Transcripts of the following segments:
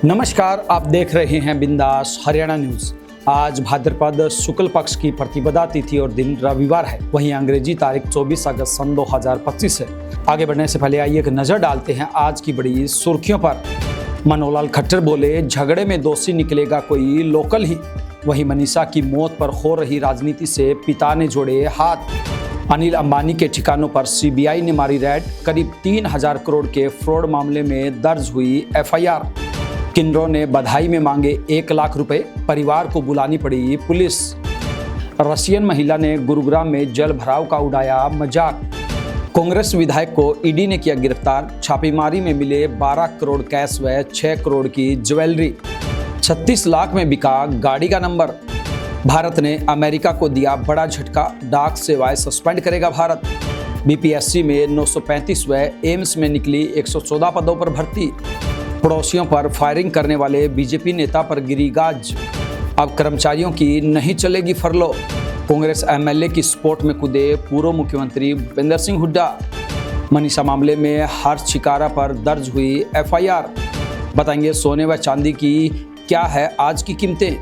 नमस्कार, आप देख रहे हैं बिंदास हरियाणा न्यूज। आज भाद्रपद शुक्ल पक्ष की प्रतिपदा तिथि और दिन रविवार है। वहीं अंग्रेजी तारीख 24 अगस्त सन 2025 है। आगे बढ़ने से पहले आइए एक नजर डालते हैं आज की बड़ी सुर्खियों पर। मनोहर खट्टर बोले, झगड़े में दोषी निकलेगा कोई लोकल ही। वहीं मनीषा की मौत पर हो रही राजनीति से पिता ने जोड़े हाथ। अनिल अंबानी के ठिकानों पर सीबीआई ने मारी रेड। करीब 3000 करोड़ के फ्रॉड मामले में दर्ज हुई एफआईआर। किन्नरों ने बधाई में मांगे 1 लाख रुपए, परिवार को बुलानी पड़ी पुलिस। रशियन महिला ने गुरुग्राम में जल भराव का उड़ाया मजाक। कांग्रेस विधायक को ईडी ने किया गिरफ्तार। छापेमारी में मिले 12 करोड़ कैश व 6 करोड़ की ज्वेलरी। 36 लाख में बिका गाड़ी का नंबर। भारत ने अमेरिका को दिया बड़ा झटका, डाक सेवाएं सस्पेंड करेगा भारत। बीपीएससी में 935 व एम्स में निकली 114 पदों पर भर्ती। पड़ोसियों पर फायरिंग करने वाले बीजेपी नेता पर गिरी गाज। अब कर्मचारियों की नहीं चलेगी फरलो। कांग्रेस एमएलए की स्पोर्ट में कूदे पूर्व मुख्यमंत्री भूपेंद्र सिंह हुड्डा। मनीषा मामले में हर्ष शिकारा पर दर्ज हुई एफआईआर। बताएंगे सोने व चांदी की क्या है आज की कीमतें।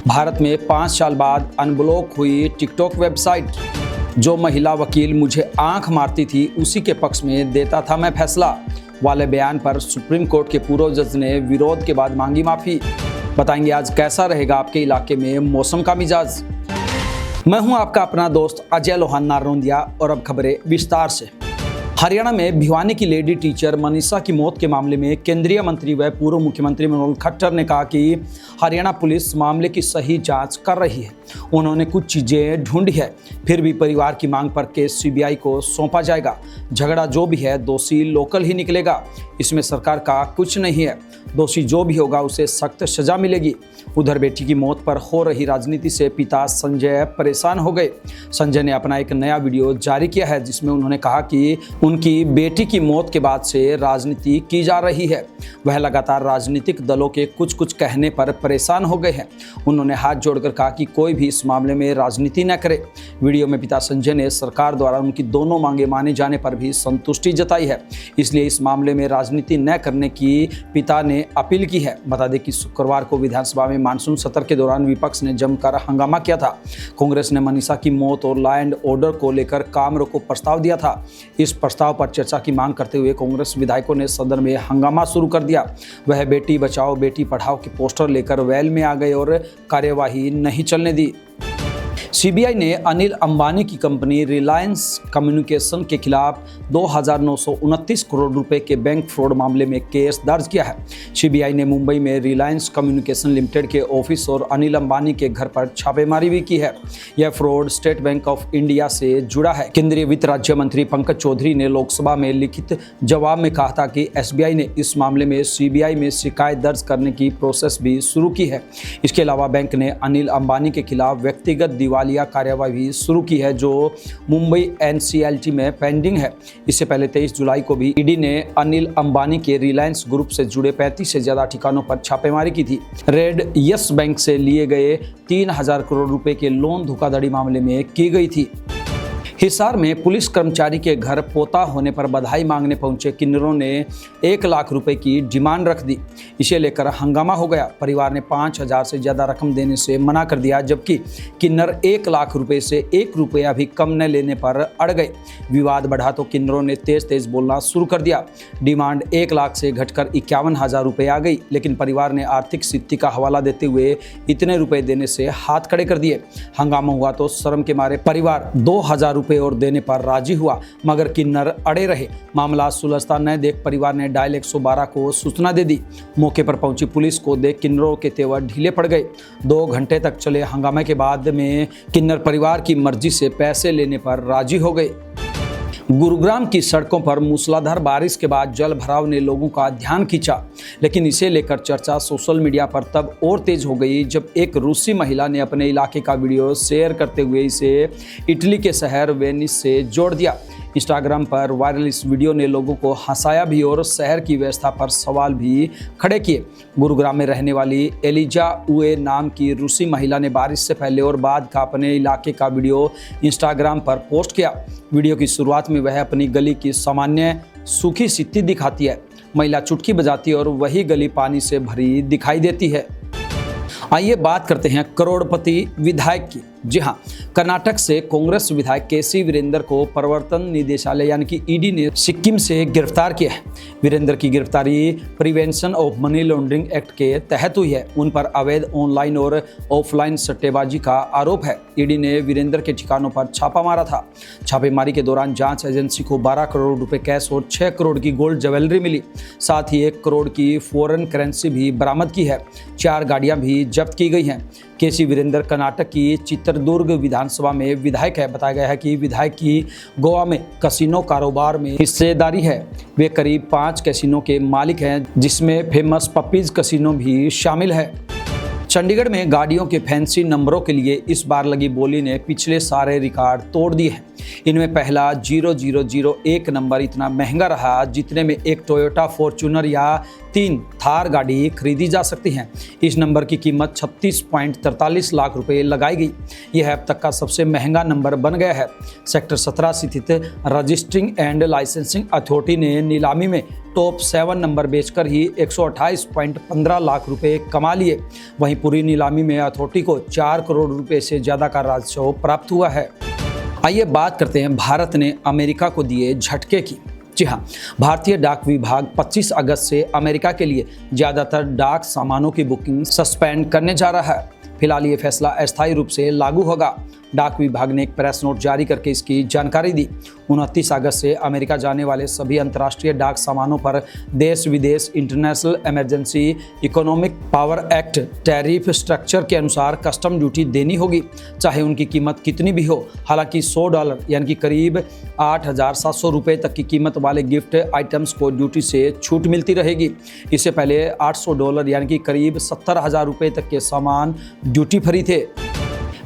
भारत में 5 साल बाद अनब्लॉक हुई टिकटॉक वेबसाइट। जो महिला वकील मुझे आंख मारती थी उसी के पक्ष में देता था मैं फैसला वाले बयान पर सुप्रीम कोर्ट के पूर्व जज ने विरोध के बाद मांगी माफी। बताएंगे आज कैसा रहेगा आपके इलाके में मौसम का मिजाज। मैं हूं आपका अपना दोस्त अजय लोहान नारनौंदिया और अब खबरें विस्तार से। हरियाणा में भिवानी की लेडी टीचर मनीषा की मौत के मामले में केंद्रीय मंत्री व पूर्व मुख्यमंत्री मनोहर खट्टर ने कहा कि हरियाणा पुलिस मामले की सही जांच कर रही है। उन्होंने कुछ चीजें ढूंढी है, फिर भी परिवार की मांग पर केस सीबीआई को सौंपा जाएगा। झगड़ा जो भी है दोषी लोकल ही निकलेगा, इसमें सरकार का कुछ नहीं है। दोषी जो भी होगा उसे सख्त सजा मिलेगी। उधर बेटी की मौत पर हो रही राजनीति से पिता संजय परेशान हो गए। संजय ने अपना एक नया वीडियो जारी किया है जिसमें उन्होंने कहा कि उनकी बेटी की मौत के बाद से राजनीति की जा रही है। वह लगातार राजनीतिक दलों के कुछ कहने पर परेशान हो गए हैं। उन्होंने हाथ जोड़कर कहा कि कोई भी इस मामले में राजनीति न करे। वीडियो में पिता संजय ने सरकार द्वारा उनकी दोनों मांगे माने जाने पर भी संतुष्टि जताई है, इसलिए इस मामले में राजनीति न करने की पिता ने अपील की है। बता दें कि शुक्रवार को विधानसभा में मानसून सत्र के दौरान विपक्ष ने जमकर हंगामा किया था। कांग्रेस ने मनीषा की मौत और लॉ एंड ऑर्डर को लेकर काम रोको प्रस्ताव दिया था। इस प्रस्ताव पर चर्चा की मांग करते हुए कांग्रेस विधायकों ने सदन में हंगामा शुरू कर दिया। वह बेटी बचाओ बेटी पढ़ाओ के पोस्टर लेकर वेल में आ गए और कार्यवाही नहीं चलने दी। सीबीआई ने अनिल अंबानी की कंपनी रिलायंस कम्युनिकेशन के खिलाफ 2929 करोड़ रुपए के बैंक फ्रॉड मामले में केस दर्ज किया है। सीबीआई ने मुंबई में रिलायंस कम्युनिकेशन लिमिटेड के ऑफिस और अनिल अंबानी के घर पर छापेमारी भी की है। यह fraud state bank of India से जुड़ा है। केंद्रीय वित्त राज्य मंत्री पंकज चौधरी ने लोकसभा में लिखित जवाब में कहा था कि एसबीआई ने इस मामले में सीबीआई में शिकायत दर्ज करने की प्रोसेस भी शुरू की है। इसके अलावा बैंक ने अनिल अंबानी के खिलाफ व्यक्तिगत दिवालिया कार्यवाही शुरू की है जो मुंबई एनसीएलटी में पेंडिंग है। इससे पहले 23 जुलाई को भी ईडी ने अनिल अंबानी के रिलायंस ग्रुप से जुड़े 35 से ज्यादा ठिकानों पर छापेमारी की थी। रेड यस बैंक से लिए गए 3000 करोड़ रुपए के लोन धोखाधड़ी मामले में की गई थी। हिसार में पुलिस कर्मचारी के घर पोता होने पर बधाई मांगने पहुंचे किन्नरों ने 1 लाख रुपए की डिमांड रख दी। इसे लेकर हंगामा हो गया। परिवार ने 5000 से ज़्यादा रकम देने से मना कर दिया, जबकि किन्नर 1 लाख रुपए से 1 रुपया भी कम न लेने पर अड़ गए। विवाद बढ़ा तो किन्नरों ने तेज बोलना शुरू कर दिया। डिमांड 1 लाख से घटकर 51,000 रुपये आ गई, लेकिन परिवार ने आर्थिक स्थिति का हवाला देते हुए इतने रुपए देने से हाथ खड़े कर दिए। हंगामा हुआ तो शर्म के मारे परिवार 2000 रुपये और देने पर राजी हुआ, मगर किन्नर अड़े रहे। मामला सुलझता न देख परिवार ने डायल 112 को सूचना दे दी। मौके पर पहुंची पुलिस को देख किन्नरों के तेवर ढीले पड़ गए। 2 घंटे तक चले हंगामे के बाद में किन्नर परिवार की मर्जी से पैसे लेने पर राजी हो गए। गुरुग्राम की सड़कों पर मूसलाधार बारिश के बाद जल भराव ने लोगों का ध्यान खींचा, लेकिन इसे लेकर चर्चा सोशल मीडिया पर तब और तेज हो गई जब एक रूसी महिला ने अपने इलाके का वीडियो शेयर करते हुए इसे इटली के शहर वेनिस से जोड़ दिया। इंस्टाग्राम पर वायरल इस वीडियो ने लोगों को हंसाया भी और शहर की व्यवस्था पर सवाल भी खड़े किए। गुरुग्राम में रहने वाली एलिजा उए नाम की रूसी महिला ने बारिश से पहले और बाद का अपने इलाके का वीडियो इंस्टाग्राम पर पोस्ट किया। वीडियो की शुरुआत में वह अपनी गली की सामान्य सूखी स्थिति दिखाती है। महिला चुटकी बजाती है और वही गली पानी से भरी दिखाई देती है। आइए बात करते हैं करोड़पति विधायक की। जी हाँ, कर्नाटक से कांग्रेस विधायक केसी वीरेंद्र को प्रवर्तन निदेशालय यानी कि ईडी ने सिक्किम से गिरफ्तार किया है। वीरेंद्र की गिरफ्तारी prevention of money laundering act के तहत हुई है। उन पर अवैध ऑनलाइन और ऑफलाइन सट्टेबाजी का आरोप है। ईडी ने वीरेंद्र के ठिकानों पर छापा मारा था। छापेमारी के दौरान जांच एजेंसी को 12 करोड़ रुपए कैश और 6 करोड़ की गोल्ड ज्वेलरी मिली। साथ ही 1 करोड़ की फॉरेन करेंसी भी बरामद की है। 4 गाड़ियां भी जब्त की गई हैं। केसी वीरेंद्र कर्नाटक की चित्रदुर्ग विधानसभा में विधायक है। बताया गया है कि विधायक की गोवा में कसिनो कारोबार में हिस्सेदारी है। वे करीब 5 कैसीनो के मालिक हैं, जिसमें फेमस पप्पीज कसिनो भी शामिल है। चंडीगढ़ में गाड़ियों के फैंसी नंबरों के लिए इस बार लगी बोली ने पिछले सारे रिकॉर्ड तोड़ दिए हैं। इनमें पहला 0001 नंबर इतना महंगा रहा जितने में एक टोयोटा फॉर्च्यूनर या 3 थार गाड़ी खरीदी जा सकती हैं। इस नंबर की कीमत 36.43 लाख रुपए लगाई गई। यह अब तक का सबसे महंगा नंबर बन गया है। सेक्टर 17 स्थित रजिस्टरिंग एंड लाइसेंसिंग अथॉरिटी ने नीलामी में टॉप 7 नंबर बेचकर ही 128.15 लाख रुपए कमा लिए। वहीं पूरी नीलामी में अथॉरिटी को 4 करोड़ रुपए से ज़्यादा का राजस्व प्राप्त हुआ है। आइए बात करते हैं भारत ने अमेरिका को दिए झटके की। जी हाँ, भारतीय डाक विभाग 25 अगस्त से अमेरिका के लिए ज़्यादातर डाक सामानों की बुकिंग सस्पेंड करने जा रहा है। फिलहाल ये फैसला अस्थायी रूप से लागू होगा। डाक विभाग ने एक प्रेस नोट जारी करके इसकी जानकारी दी। 29 अगस्त से अमेरिका जाने वाले सभी अंतर्राष्ट्रीय डाक सामानों पर देश विदेश international emergency economic power act tariff structure के अनुसार कस्टम ड्यूटी देनी होगी, चाहे उनकी कीमत कितनी भी हो। हालांकि $100 यानी कि करीब 8,700 रुपये तक की कीमत वाले गिफ्ट आइटम्स को ड्यूटी से छूट मिलती रहेगी। इससे पहले $800 यानी कि करीब 70,000 रुपये तक के सामान ड्यूटी फ्री थे।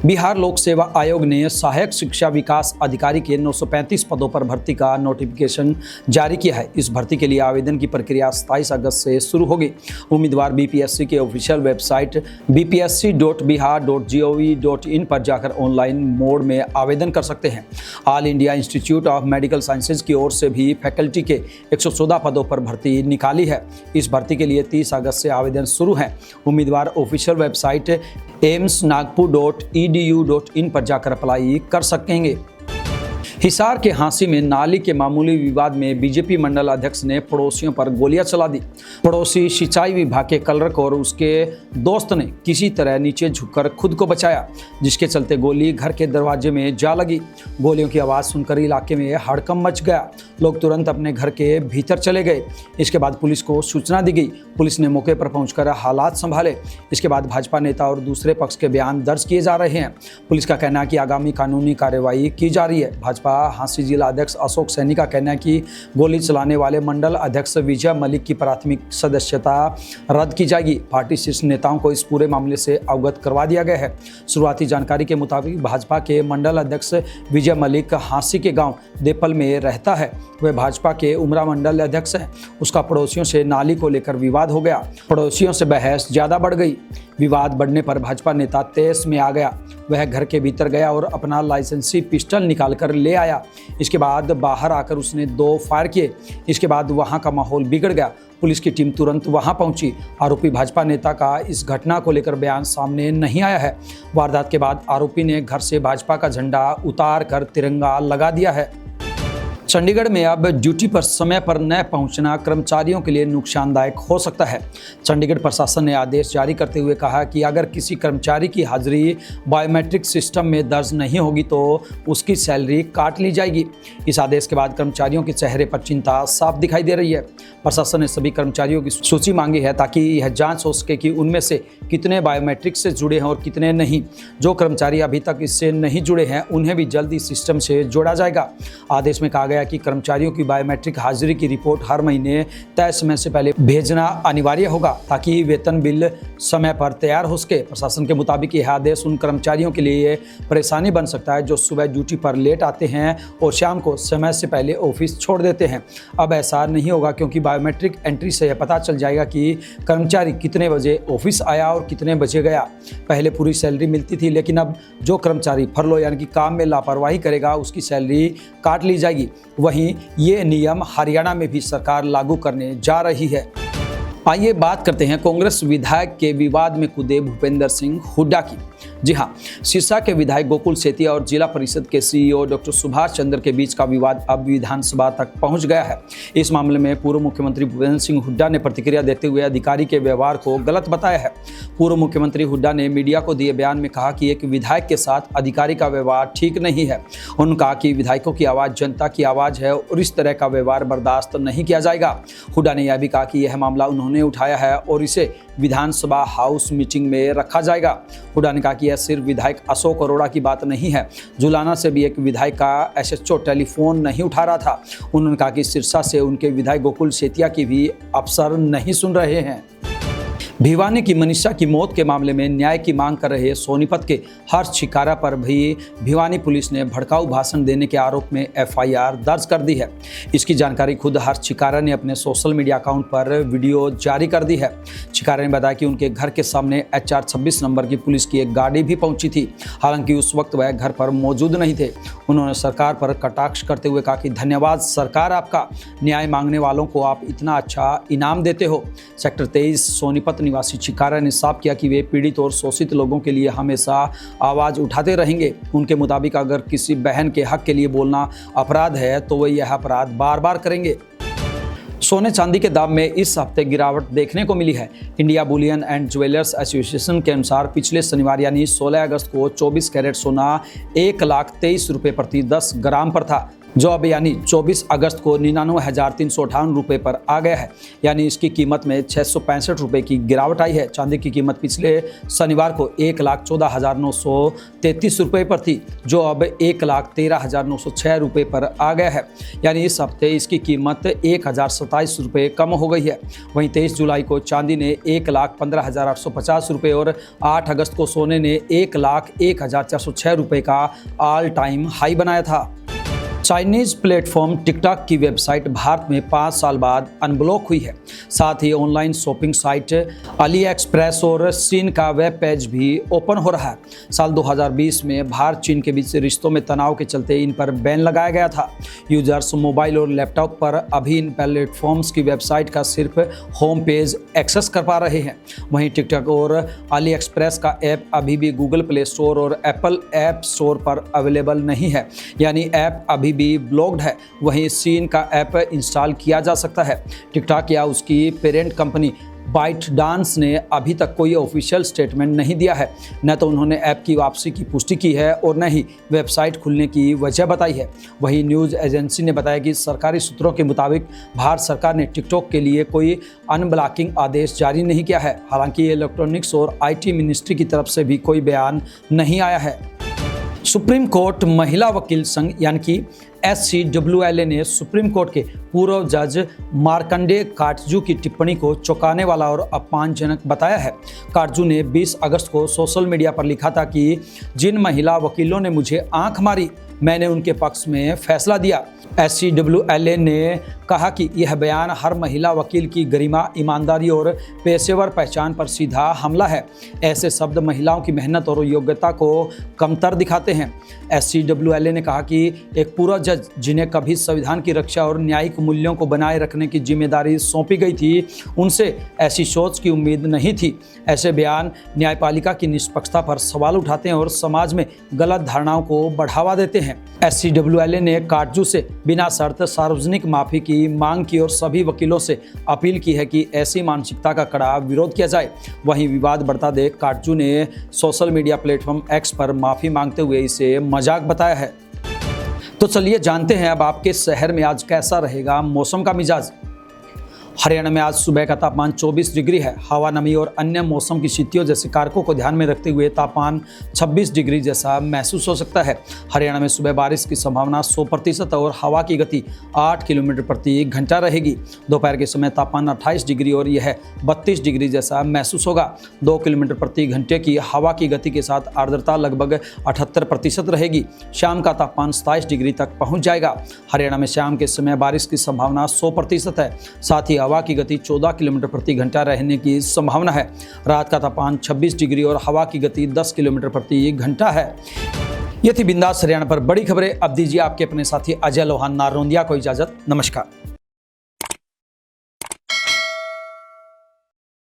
बिहार लोक सेवा आयोग ने सहायक शिक्षा विकास अधिकारी के 935 पदों पर भर्ती का नोटिफिकेशन जारी किया है। इस भर्ती के लिए आवेदन की प्रक्रिया 27 अगस्त से शुरू होगी। उम्मीदवार बीपीएससी के ऑफिशियल वेबसाइट bpsc.bihar.gov.in पर जाकर ऑनलाइन मोड में आवेदन कर सकते हैं। All India institute of medical sciences की ओर से भी फैकल्टी के 114 पदों पर भर्ती निकाली है। इस भर्ती के लिए 30 अगस्त से आवेदन शुरू है। उम्मीदवार ऑफिशियल वेबसाइट amsnagpur.edu.in पर जाकर अप्लाई कर सकेंगे। हिसार के हांसी में नाली के मामूली विवाद में बीजेपी मंडल अध्यक्ष ने पड़ोसियों पर गोलियां चला दी। पड़ोसी सिंचाई विभाग के कलरक और उसके दोस्त ने किसी तरह नीचे झुककर खुद को बचाया, जिसके चलते गोली घर के दरवाजे में जा लगी। गोलियों की आवाज़ सुनकर इलाके में हड़कंप मच गया। लोग तुरंत अपने घर के भीतर चले गए। इसके बाद पुलिस को सूचना दी गई। पुलिस ने मौके पर पहुंचकर हालात संभाले। इसके बाद भाजपा नेता और दूसरे पक्ष के बयान दर्ज किए जा रहे हैं। पुलिस का कहना है कि आगामी कानूनी कार्रवाई की जा रही है। भाजपा हांसी जिला अध्यक्ष अशोक सैनी का कहना है कि गोली चलाने वाले मंडल अध्यक्ष विजय मलिक की प्राथमिक सदस्यता रद्द की जाएगी। पार्टी शीर्ष नेताओं को इस पूरे मामले से अवगत करवा दिया गया है। शुरुआती जानकारी के मुताबिक भाजपा के मंडल अध्यक्ष विजय मलिक हांसी के गांव देपल में रहता है। वह भाजपा के उमरा मंडल अध्यक्ष है। उसका पड़ोसियों से नाली को लेकर विवाद हो गया। पड़ोसियों से बहस ज्यादा बढ़ गई। विवाद बढ़ने पर भाजपा नेता तेज में आ गया। वह घर के भीतर गया और अपना लाइसेंसी पिस्टल निकालकर ले आया। इसके बाद बाहर आकर उसने 2 फायर किए। इसके बाद वहां का माहौल बिगड़ गया। पुलिस की टीम तुरंत वहां पहुंची। आरोपी भाजपा नेता का इस घटना को लेकर बयान सामने नहीं आया है। वारदात के बाद आरोपी ने घर से भाजपा का झंडा उतार कर तिरंगा लगा दिया है। चंडीगढ़ में अब ड्यूटी पर समय पर न पहुंचना कर्मचारियों के लिए नुकसानदायक हो सकता है। चंडीगढ़ प्रशासन ने आदेश जारी करते हुए कहा कि अगर किसी कर्मचारी की हाजिरी बायोमेट्रिक सिस्टम में दर्ज नहीं होगी तो उसकी सैलरी काट ली जाएगी। इस आदेश के बाद कर्मचारियों के चेहरे पर चिंता साफ दिखाई दे रही है। प्रशासन ने सभी कर्मचारियों की सूची मांगी है ताकि यह जाँच हो सके कि उनमें से कितने बायोमेट्रिक से जुड़े हैं और कितने नहीं। जो कर्मचारी अभी तक इससे नहीं जुड़े हैं उन्हें भी जल्दी सिस्टम से जोड़ा जाएगा। आदेश में कहा गया कि कर्मचारियों की बायोमेट्रिक हाजिरी की रिपोर्ट हर महीने तय समय से पहले भेजना अनिवार्य होगा ताकि वेतन बिल समय पर तैयार हो सके। प्रशासन के मुताबिक यह आदेश उन कर्मचारियों के लिए परेशानी बन सकता है जो सुबह ड्यूटी पर लेट आते हैं और शाम को समय से पहले ऑफिस छोड़ देते हैं। अब ऐसा नहीं होगा क्योंकि बायोमेट्रिक एंट्री से यह पता चल जाएगा कि कर्मचारी कितने बजे ऑफिस आया और कितने बजे गया। पहले पूरी सैलरी मिलती थी, लेकिन अब जो कर्मचारी फरलो यानी कि काम में लापरवाही करेगा उसकी सैलरी काट ली जाएगी। वहीं ये नियम हरियाणा में भी सरकार लागू करने जा रही है। आइए बात करते हैं कांग्रेस विधायक के विवाद में कूदे भूपेंद्र सिंह हुड्डा की। जी हां, सिरसा के विधायक गोकुल सेतिया और जिला परिषद के सीईओ डॉक्टर सुभाष चंद्र के बीच का विवाद अब विधानसभा तक पहुंच गया है। इस मामले में पूर्व मुख्यमंत्री भूपेंद्र सिंह हुड्डा ने प्रतिक्रिया देते हुए अधिकारी के व्यवहार को गलत बताया है। पूर्व मुख्यमंत्री हुड्डा ने मीडिया को दिए बयान में कहा कि एक विधायक के साथ अधिकारी का व्यवहार ठीक नहीं है। उन्होंने कहा कि विधायकों की आवाज़ जनता की आवाज़ है और इस तरह का व्यवहार बर्दाश्त नहीं किया जाएगा। हुड्डा ने यह भी कहा कि यह मामला उन्होंने उठाया है और इसे विधानसभा हाउस मीटिंग में रखा जाएगा। हुड्डा ने कहा कि यह सिर्फ विधायक अशोक अरोड़ा की बात नहीं है। जुलाना से भी एक विधायक का एसएचओ टेलीफोन नहीं उठा रहा था। उन्होंने कहा कि सिरसा से उनके विधायक गोकुल सेतिया की भी अफसर नहीं सुन रहे हैं। भिवानी की मनीषा की मौत के मामले में न्याय की मांग कर रहे सोनीपत के हर्ष छिकारा पर भी भिवानी पुलिस ने भड़काऊ भाषण देने के आरोप में एफआईआर दर्ज कर दी है। इसकी जानकारी खुद हर्ष छिकारा ने अपने सोशल मीडिया अकाउंट पर वीडियो जारी कर दी है। छिकारा ने बताया कि उनके घर के सामने HR 26 नंबर की पुलिस की एक गाड़ी भी पहुंची थी। हालांकि उस वक्त वह घर पर मौजूद नहीं थे। उन्होंने सरकार पर कटाक्ष करते हुए कहा कि धन्यवाद सरकार आपका, न्याय मांगने वालों को आप इतना अच्छा इनाम देते हो। सेक्टर 23 सोनीपत निवासी छिकारा ने साफ किया कि वे पीड़ित और शोषित लोगों के लिए हमेशा आवाज उठाते रहेंगे। उनके मुताबिक अगर किसी बहन के हक के लिए बोलना अपराध है तो वे यह अपराध बार बार करेंगे। सोने चांदी के दाम में इस हफ्ते गिरावट देखने को मिली है। India Boolean and jewellers association के अनुसार पिछले शनिवार यानी 16 अगस्त को 24 कैरेट सोना 1,23,000 रुपये प्रति 10 ग्राम पर था, जो अब यानी 24 अगस्त को 99,358 रुपये पर आ गया है। यानी इसकी कीमत में 665 रुपये की गिरावट आई है। चांदी की कीमत पिछले शनिवार को 1,14,933 रुपये पर थी, जो अब 1,13,906 रुपये पर आ गया है। यानी इस हफ्ते इसकी कीमत 1,027 रुपये कम हो गई है। वहीं 23 जुलाई को चांदी ने 1,15,850 रुपये और 8 अगस्त को सोने ने 1,01,406 रुपये का ऑल टाइम हाई बनाया था। चाइनीज प्लेटफॉर्म टिकटॉक की वेबसाइट भारत में 5 साल बाद अनब्लॉक हुई है। साथ ही online shopping site AliExpress और सीन का वेब पेज भी ओपन हो रहा है। साल 2020 में भारत चीन के बीच रिश्तों में तनाव के चलते इन पर बैन लगाया गया था। यूजर्स मोबाइल और लैपटॉप पर अभी इन प्लेटफॉर्म्स की वेबसाइट का सिर्फ होम पेज एक्सेस कर पा रहे हैं। वहीं टिकटॉक और अली एक्सप्रेस का ऐप अभी भी गूगल प्ले स्टोर और एप्पल ऐप स्टोर पर अवेलेबल नहीं है, यानी ऐप अभी भी ब्लॉक्ड है। वहीं सीन का ऐप इंस्टॉल किया जा सकता है। टिकटॉक या उसकी पेरेंट कंपनी बाइटडांस ने अभी तक कोई ऑफिशियल स्टेटमेंट नहीं दिया है। न तो उन्होंने ऐप की वापसी की पुष्टि की है और न ही वेबसाइट खुलने की वजह बताई है। वहीं न्यूज़ एजेंसी ने बताया कि सरकारी सूत्रों के मुताबिक भारत सरकार ने टिकटॉक के लिए कोई अनब्लॉकिंग आदेश जारी नहीं किया है। हालांकि इलेक्ट्रॉनिक्स और IT मिनिस्ट्री की तरफ से भी कोई बयान नहीं आया है। सुप्रीम कोर्ट महिला वकील संघ यानी कि SCWLA ने सुप्रीम कोर्ट के पूर्व जज मार्कंडेय काटजू की टिप्पणी को चौंकाने वाला और अपमानजनक बताया है। काटजू ने 20 अगस्त को सोशल मीडिया पर लिखा था कि जिन महिला वकीलों ने मुझे आंख मारी, मैंने उनके पक्ष में फैसला दिया। SCWLA ने कहा कि यह बयान हर महिला वकील की गरिमा, ईमानदारी और पेशेवर पहचान पर सीधा हमला है। ऐसे शब्द महिलाओं की मेहनत और योग्यता को कमतर दिखाते हैं। SCWLA ने कहा कि एक पूरा जज जिन्हें कभी संविधान की रक्षा और न्यायिक मूल्यों को बनाए रखने की जिम्मेदारी सौंपी गई थी, उनसे ऐसी सोच की उम्मीद नहीं थी। ऐसे बयान न्यायपालिका की निष्पक्षता पर सवाल उठाते हैं और समाज में गलत धारणाओं को बढ़ावा देते हैं। SCWLA ने काटजू से बिना शर्त सार्वजनिक माफी की मांग की और सभी वकीलों से अपील की है कि ऐसी मानसिकता का कड़ा विरोध किया जाए। वहीं विवाद बढ़ता देख काटजू ने सोशल मीडिया प्लेटफॉर्म X पर माफी मांगते हुए इसे मजाक बताया है। तो चलिए जानते हैं अब आपके शहर में आज कैसा रहेगा मौसम का मिजाज। हरियाणा में आज सुबह का तापमान 24 डिग्री है। हवा, नमी और अन्य मौसम की स्थितियों जैसे कारकों को ध्यान में रखते हुए तापमान 26 डिग्री जैसा महसूस हो सकता है। हरियाणा में सुबह बारिश की संभावना 100% और हवा की गति 8 किलोमीटर प्रति घंटा रहेगी। दोपहर के समय तापमान 28 डिग्री और यह 32 डिग्री जैसा महसूस होगा। 2 किलोमीटर प्रति घंटे की हवा की गति के साथ आर्द्रता लगभग 78% रहेगी। शाम का तापमान 27 डिग्री तक पहुँच जाएगा। हरियाणा में शाम के समय बारिश की संभावना 100% है। साथ ही हवा की गति 14 किलोमीटर प्रति घंटा रहने की संभावना है। रात का तापमान 26 डिग्री और हवा की गति 10 किलोमीटर प्रति घंटा है। ये थी बिंदास हरियाणा पर बड़ी खबरें। अब दीजिए आपके अपने साथी अजय लोहान नारनोंदिया को इजाजत। नमस्कार।